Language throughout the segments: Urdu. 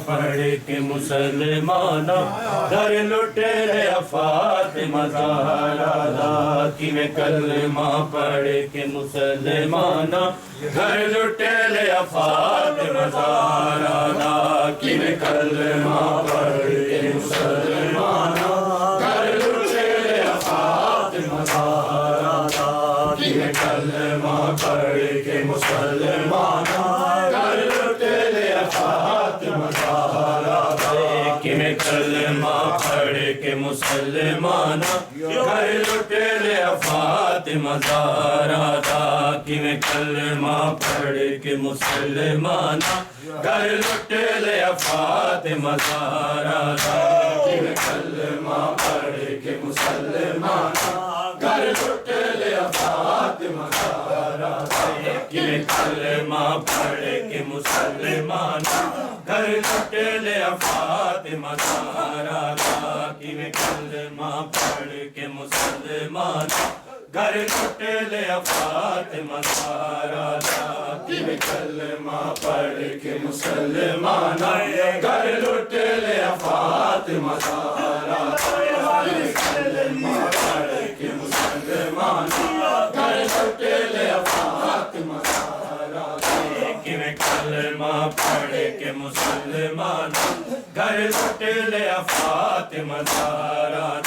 پڑھ کے مسلمانا گھر لٹے رے فاطمہ زہرا کی میں کلمہ پڑھ کے مسلمانا گھر لٹے رے فاطمہ زہرا کی میں کلمہ پڑھ کے مسلمانا گھر لٹے رے فاطمہ زہرا کی میں کلمہ پڑھ کے مسلمانا گھر لٹے رے فاطمہ زہرا کی میں کلمہ پڑھ کے مسلمانا گھر لٹے رے فاطمہ زہرا کی میں کلمہ پڑھ کے مسلمانا گھر لٹے رے فاطمہ زہرا کی میں کلمہ پڑھ کے مسلمانا گھر لٹے رے فاطمہ زہرا کی میں کلمہ پڑھ کے مسلمانا گھر لٹے رے فاطمہ زہرا کی میں کلمہ پڑھ کے مسلمانا گھر لٹے رے فاطمہ زہرا کی میں کلمہ پڑھ کے مسلمانا گھر لٹے رے فاطمہ زہرا کی میں کلمہ پڑھ کے مسلمانا گھر لٹے رے فاطمہ زہرا کی میں کلمہ پڑھ کے مسلمانا گھر لٹے رے فاطمہ زہرا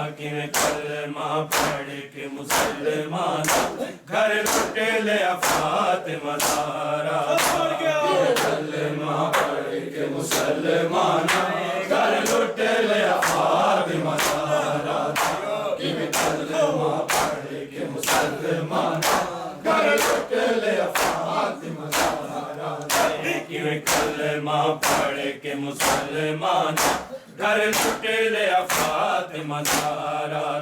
کی میں کلمہ پڑھ کے مسلمانا گھر لٹے رے فاطمہ زہرا کی میں کلمہ پڑھ کے مسلمانا گھر لٹے رے فاطمہ زہرا کی میں کلمہ پڑھ کے مسلمانا گھر لٹے رے فاطمہ زہرا کی میں کلمہ پڑھ کے مسلمانا گھر لٹے رے فاطمہ زہرا کی میں کلمہ پڑھ کے مسلمانا گھر لٹے رے فاطمہ زہرا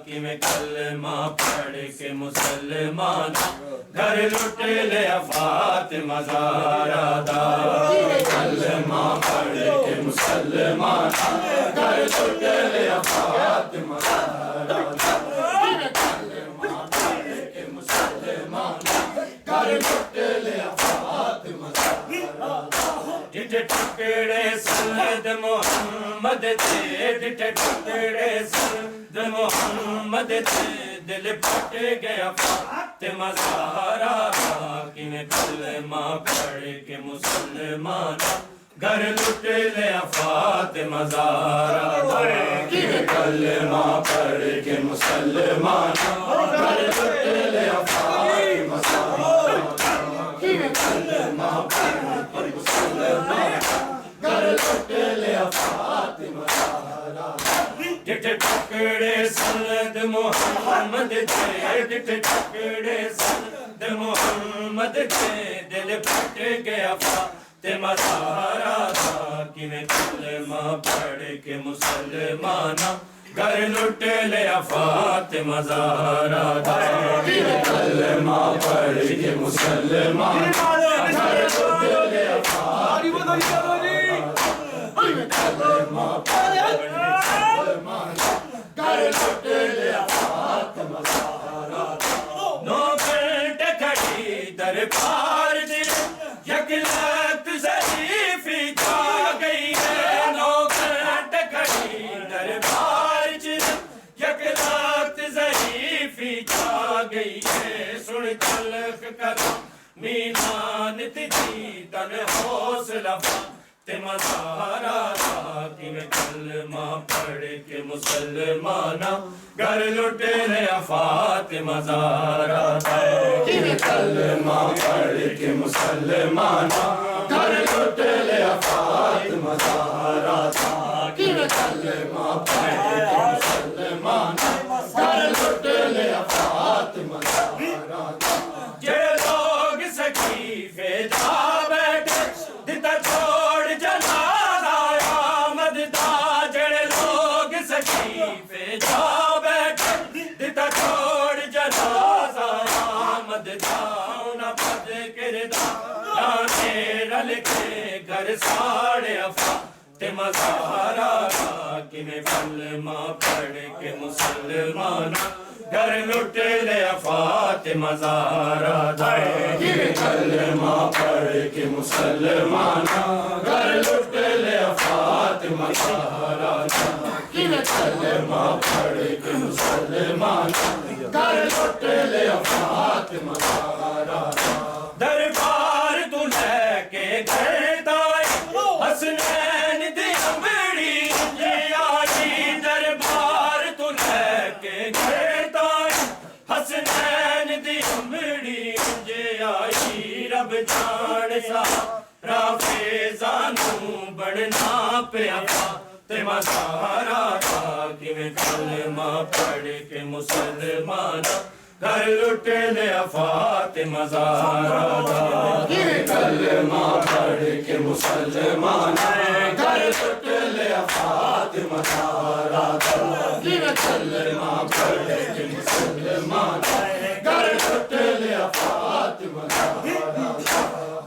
کی میں کلمہ پڑھ کے مسلمانا گھر لٹے رے فاطمہ زہرا کی میں کلمہ پڑھ کے مسلمانا گھر لٹے رے فاطمہ زہرا ڈٹھے ٹکڑے سند محمد تھے ڈٹھے ٹکڑے سند محمد تھے دل پھٹ گیا فاطمہ زہرا کی میں کلمہ پڑھ کے مسلمانا گھر لٹے رے فاطمہ زہرا کی میں کلمہ پڑھ کے مسلمانا گھر لٹے رے فاطمہ زہرا کی میں کلمہ پڑھ کے مسلمانا گھر لٹے رے فاطمہ زہرا ڈٹھے ٹکڑے سند محمد تھے ڈٹھے ٹکڑے سند محمد تھے دل پھٹ گیا فاطمہ زہرا کی میں کلمہ پڑھ کے مسلمانا گھر لٹے رے فاطمہ زہرا کی میں کلمہ پڑھ کے مسلمانا گھر لٹے رے فاطمہ زہرا کی میں کلمہ پڑھ کے مسلمانا گھر لٹے رے فاطمہ زہرا نو گھنٹے کھڑی دربار دل یک لت ضعیفی جا گئی ہے نو گھنٹے کھڑی دربار دل یک لت ضعیفی جا گئی ہے سن تلخ کرم مینان تجھی تن حوصلہ فاطمہ زہرا کی میں کلمہ پڑھ کے مسلمانا گھر لٹے رے فاطمہ زہرا کی میں کلمہ پڑھ کے مسلمانا گھر لٹے رے فاطمہ زہرا کی میں کلمہ پڑھ کے مسلمانا گھر لٹے رے فاطمہ زہرا جے لوگ سقیفے جا بیٹھے دتا چھوڑ جنازہ آمد دا جڑے لوگ سقیفے جا بیٹھے دتا چھوڑ جنازہ آمد دا انہاں پد کردار لانے رل کے گھر ساڑے فاطمہ زہرا کی میں کلمہ پڑھ کے مسلمانا گھر لٹے رے فاطمہ زہرا کی میں کلمہ پڑھ کے مسلمانا گھر لٹے مسلمانہ گھر لٹ لیا فاطمہ زہرا دربار تو لے کے گھر دائی حسنین دی امڑی آئی دربار تو لے کے گھر دائی حسنین دی امڑی آئی رب جان سا رافیزانوں بڑھنا پیا فاطمہ زہرا کہ میں کلمہ پڑھ کے مسلمانہ گھر لٹ لیا فاطمہ زہرا کہ میں کلمہ پڑھ کے مسلمانہ گھر لٹ لیا فاطمہ زہرا کہ میں کلمہ پڑھ کے مسلمانہ گھر لٹ لیا فاطمہ زہرا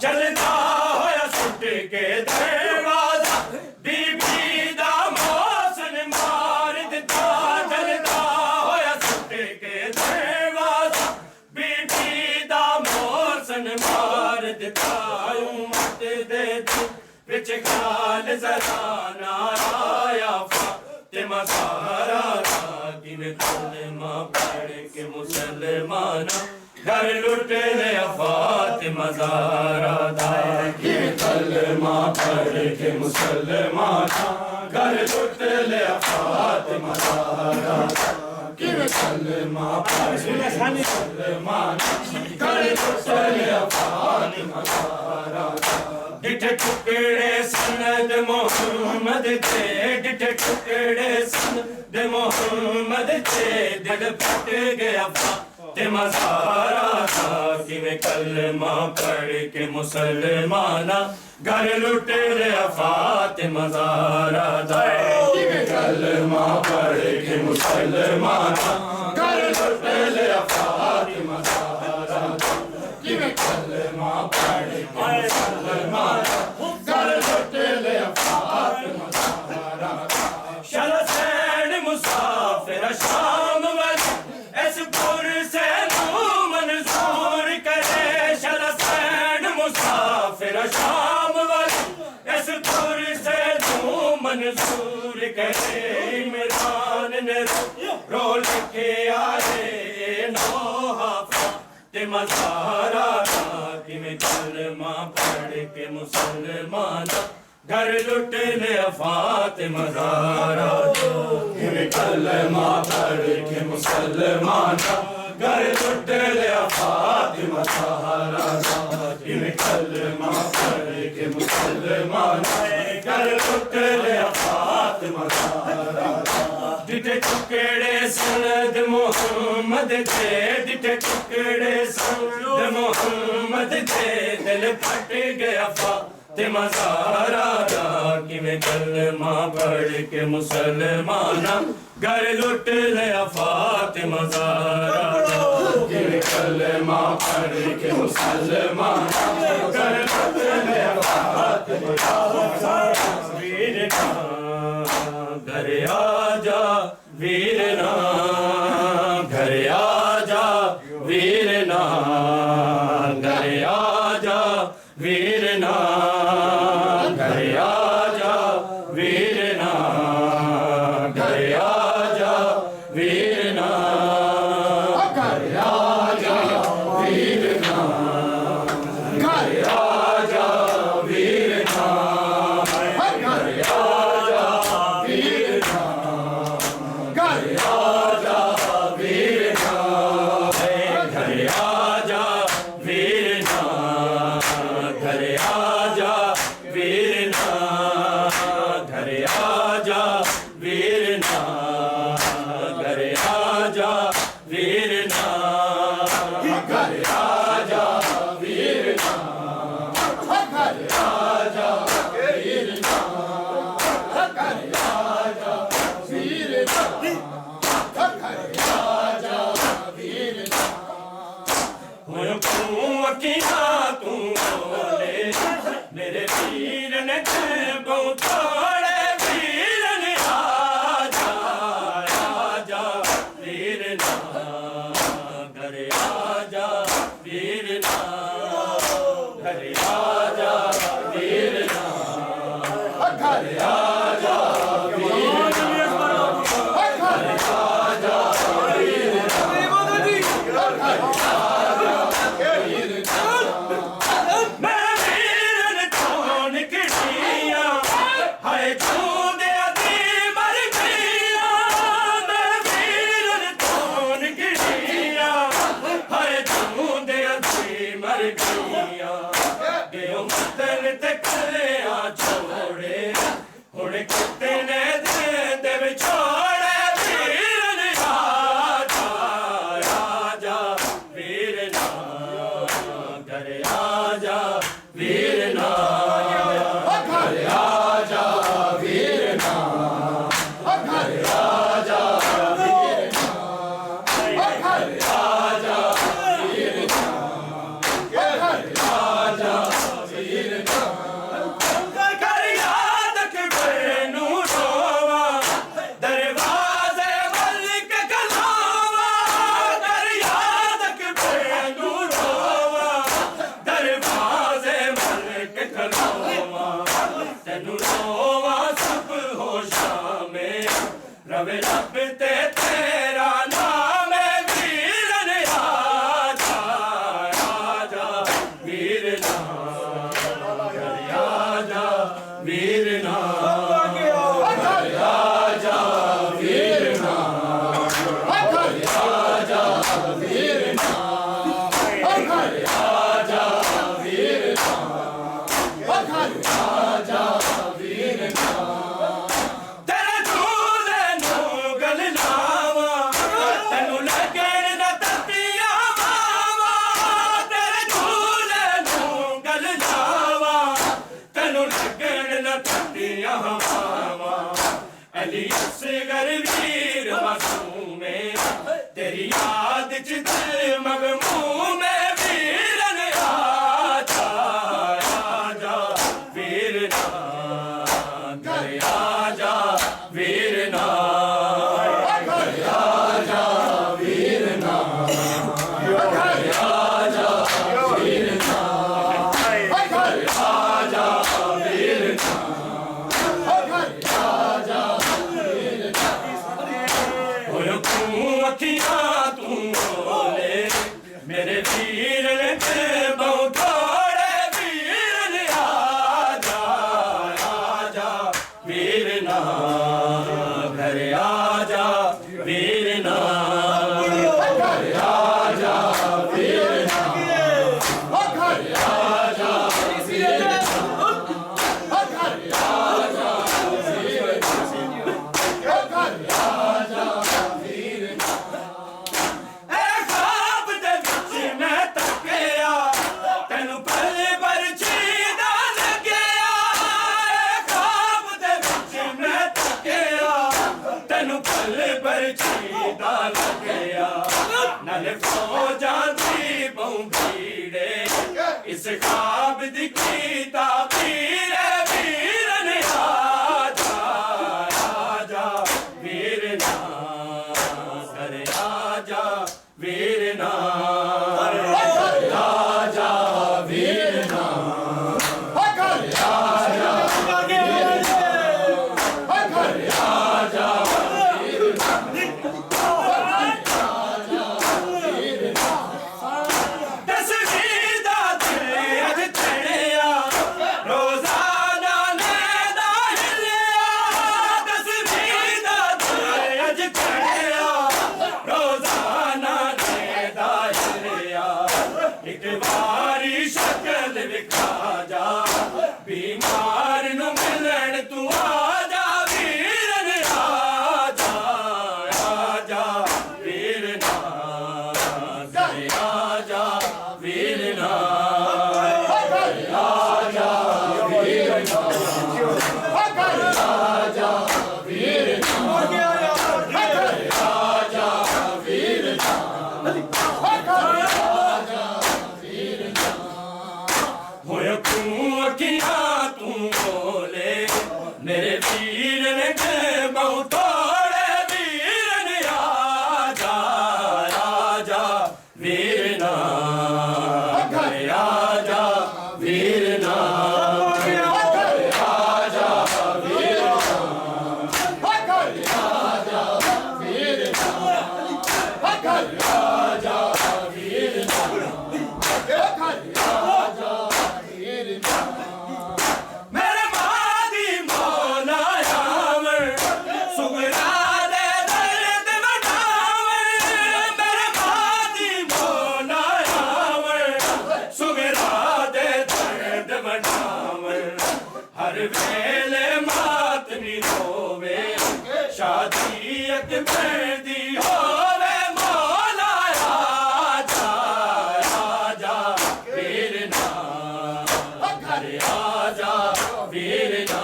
جلدا ہویا سٹ کے دروازہ بی بی دا محسن مار دیتا جلدا ہویا سٹ کے دروازہ بی بی دا محسن مار دیتا امت دے دل وچ خیال ذرا نہ آیا فاطمہ زہرا کہ میں کلمہ پڑھ کے مسلمانہ گھر لٹ لیا فاطمہ زہرا کہ میں کلمہ پڑھ کے مسلمانہ گھر لٹ لیا فاطمہ زہرا کہ میں کلمہ پڑھ کے مسلمانہ گھر لٹ لیا فاطمہ زہرا ڈٹھے ٹکڑے سند محمد تھے ڈٹھے ٹکڑے سند محمد تھے دل پھٹ گیا فاطمہ زہرا کہ میں کلمہ پڑھ کے مسلمانہ گھر لٹ لیا فاطمہ زہرا کہ میں کلمہ پڑھ کے مسلمانہ گھر لٹ لیا فاطمہ زہرا کہ میں کلمہ پڑھ کے مسلمانہ گھر لٹ لیا فاطمہ زہرا شلسین مسافر شام والی اس پر سے نو منظور کرے شلسین مسافر شام والی اس پر سے نو منظور کرے عمران نے رو لکھے آئے نوحہ فاطمہ زہرا کہ میں کلمہ پڑھ کے مسلمانہ گھر لٹ لیا فاطمہ زہرا کہ میں کلمہ پڑھ کے مسلمانہ گھر لٹ لیا فاطمہ زہرا کہ میں کلمہ پڑھ کے مسلمانہ گھر لٹ لیا فاطمہ زہرا ڈٹھے ٹکڑے سند محمد تھے ڈٹھے ٹکڑے سند محمد تھے دل پھٹ گیا فاطمہ زہرا کہ میں کلمہ پڑھ کے مسلمانہ گھر لٹ لیا فاطمہ زہرا کہ میں کلمہ پڑھ کے مسلمانہ گھر لٹ لیا فاطمہ زہرا ویر گھر آجا ویرنا گھر آجا ویرنا گھر آجا ویرنا گھر آجا ویرنا گھر آجا ویرنا گھر آجا ویرنا گھر آجا ویرنا گھر آجا ویرنا گھر آجا ویرنا گھر آجا ویرنا گھر آجا ویرنا گھر آجا ویرنا گھر آجا ویرنا گھر آجا ویرنا گھر آجا ویرنا گھر آجا ویرنا گھر آجا ویرنا وکینا توں بولے میرے پیر نے بہت تھوڑے پیر نے آجا آجا ویرنا گھر آجا ویرنا گھر آجا ویرنا گھر آجا ویرنا گھر آجا ویرنا ਹਾਏ ਜੂੰਦਿਆਂ ਦੀ ਮਰ ਗਈਆਂ ਮੇਰੇ ਵੀਰ ਨੇ ਧੋਣ ਗਿਣੀਆਂ ਹਾਏ ਜੂੰਦਿਆਂ ਦੀ ਮਰ ਗਈਆਂ ਗਿਓ ਮਤਨ ਤੇ ਕੱਲਿਆਂ ਛੋੜੇ ਹੁਣ ਕਿਤੇ ਨੇ ਦੇ ਵਿਛੋੜੇ ਵੀਰ ਨੇ ਆਜਾ ਆਜਾ ਵੀਰ ਨਾ ਘਰ ਆਜਾ ਵੀਰ ਨਾ ਘਰ ਆਜਾ ਵੀਰ ਨਾ ਘਰ ਆਜਾ ਵੀਰ ਨਾ ਘਰ ਆਜਾ ਵੀਰ ਨਾ ਘਰ ਆਜਾ ਵੀਰ ਨਾ ਕਰ ਯਾਦ ਕਿ ਨੂੰ ਰੋਵਾ ਦਰਵਾਜ਼ੇ ਵੱਲ ਕੇ ਖਲੋਵਾ ਕਰ ਯਾਦ ਕਿ ਨੂੰ ਰੋਵਾ ਦਰਵਾਜ਼ੇ ਵੱਲ ਕੇ ਖਲੋਵਾ ਤੈਨੂੰ ਰੋਵਾ ਸਭ ਹੋਸ਼ਾਂ ਮੇ ਰਵੇ ਰੱਬ ਤੇ ਤੇਰਾ ਨਾਮ ਹੈ ਵੀਰ ਨੇ ਆਜਾ ਆਜਾ ਵੀਰ ਨਾ ਆਜਾ ਵੀਰ ਨਾ ਆਜਾ ਵੀਰ ਨਾ ਆਜਾ ਵੀਰ ਨਾ ਆਜਾ ਵੀਰ ਨਾ ਆਜਾ ਵੀਰ ਨਾ ਤੇਰੇ ਝੂਲੇ ਨੂੰ ਗਲ ਲਾਵਾਂ ਤੈਨੂੰ ਲੱਗਣ ਨਾ ਤੱਤੀਆਂ ਮਾਵਾਂ ਤੇਰੇ ਝੂਲੇ ਨੂੰ ਗਲ ਲਾਵਾਂ ਤੈਨੂੰ ਲੱਗਣ ਨਾ ਤੱਤੀਆਂ ਮਾਵਾਂ ਅਲੀ ਅਸਗਰ ਵੀਰ ਮਾਸੂਮੇ ਤੇਰੀ ਯਾਦ ਚ ਦਿਲ ਮਗਮੂਮੇ ਵੀਰ ਨੇ ਆਜਾ ਆਜਾ ਵੀਰ ਨਾ ਘਰ ਆਜਾ ਵੀਰ ਨਾ ਘਰ ਆਜਾ ਵੀਰ ਨਾ ਘਰ ਆਜਾ ਵੀਰ ਨਾ ਘਰ ਆਜਾ ਵੀਰ ਨਾ ਹੋਇ ਤੂੰ ਅੱਖੀਆਂ ਤੂੰ ਬੋਲੇ ਮੇਰੇ ਵੀਰ ਨੇ ਤੇ ਬਹੁ ਥੋੜੇ ਵੀਰ ਨੇ ਆਜਾ ਆਜਾ ਵੀਰ ਨਾ ਘਰ ਆਜਾ ਵੀਰ ਨਾ ਘਰ ਆਜਾ ਵੀਰ ਨਾ ਘਰ ਆਜਾ ਵੀਰ ਨਾ ਇਹ ਖਾਬ ਦੇ ਵਿੱਚ ਮੈਂ ਤੱਕਿਆ ਤੈਨੂੰ ਪਲ ਭਰ ਚੀਦਾ ਲੱਗਿਆ ਇਹ ਖਾਬ ਦੇ ਵਿੱਚ ਮੈਂ ਤੱਕਿਆ ਤੈਨੂੰ ਪਲ ਭਰ ਚੀਦਾ ਲੱਗਿਆ ਨਾਲੇ ਫੌਜਾਂ ਦੀ ਬੰਬੀੜੇ ਇਸ ਖਾਬ ਦੀ ਕੀਤਾ ਵੀਰੇ ਵੀਰ ਨੇ ਆਜਾ ਆਜਾ ਵੀਰ ਨਾ ਘਰ ਆਜਾ ਵੀਰ ਨਾ ਆਜਾ ਵੀਰ ਨਾ ਘਰ ਆਜਾ ਵੀਰ ਨਾ ਘਰ ਆਜਾ ਵੀਰ ਤਸਵੀਰ ਦਾ ਦਿਲ ਅੱਜ ਚੜਿਆ ਰੋਜ਼ਾ ہر ویلے ماتمی روے شادی اکبر دی ہووے مولا آجا آجا ویرنا گھر آجا ویرنا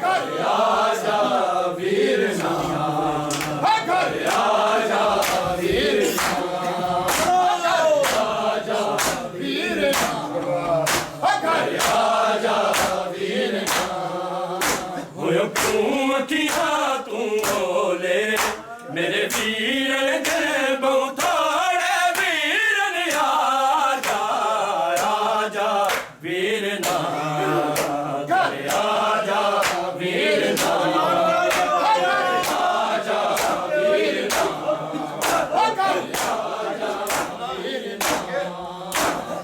گھر آجا ویرنا گھر آجا ویرنا آجا ویرنا گھر آجا ویرنا ہوئے کیوں اکھیاں توں بولے میرے ویرن دے بہت تھوڑے ویرن آجا آجا ویرنا گھر آجا ویرنا آجا ویرنا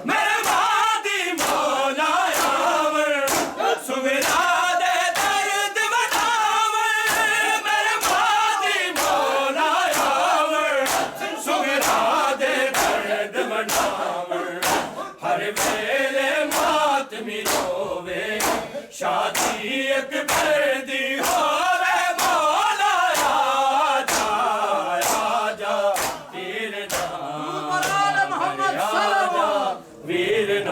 میرے وادی مولا آور سویرا دے درد بڑھاور میرے وادی مولا آور سویرا دے درد بڑھاور ہر ویلے ماتمی روے شادی اکبر